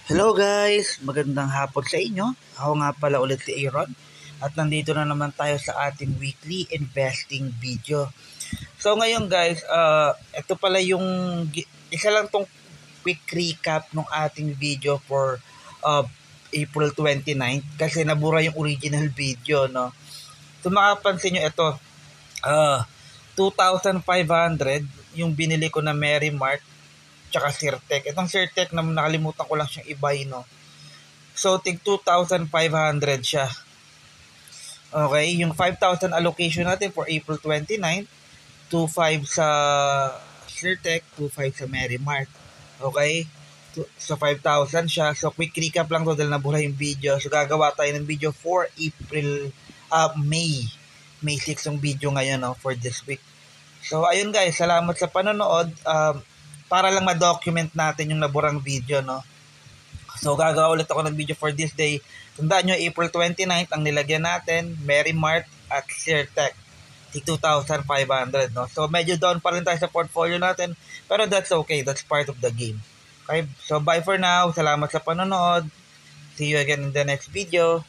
Hello guys! Magandang hapon sa inyo. Ako nga pala ulit si Aaron at nandito na naman tayo sa ating weekly investing video. So ngayon guys, ito pala yung isa lang tong quick recap ng ating video for April 29 kasi nabura yung original video, no. So makapansin nyo ito, 2,500 yung binili ko na Mary Mart tsaka Sirtec. Itong Sirtec na nakalimutan ko lang siyang i-buy, no. So, tig 2,500 siya. Okay, yung 5,000 allocation natin for April 29, 2,500 sa Sirtec, 2,500 sa Merrimart. Okay? So, 5,000 siya. So, quick recap lang to dahil nabura yung video. So, gagawa tayo ng video for May 6 yung video ngayon, no, for this week. So, ayun guys, salamat sa panonood. Para lang ma-document natin yung naburang video, no. So, gagawa ulit ako ng video for this day. Tandaan nyo, April 29 ang nilagyan natin, Merrimart at Sirtec. 2,500, no. So, medyo down pa rin tayo sa portfolio natin, pero that's okay. That's part of the game. Okay? So, bye for now. Salamat sa panonood. See you again in the next video.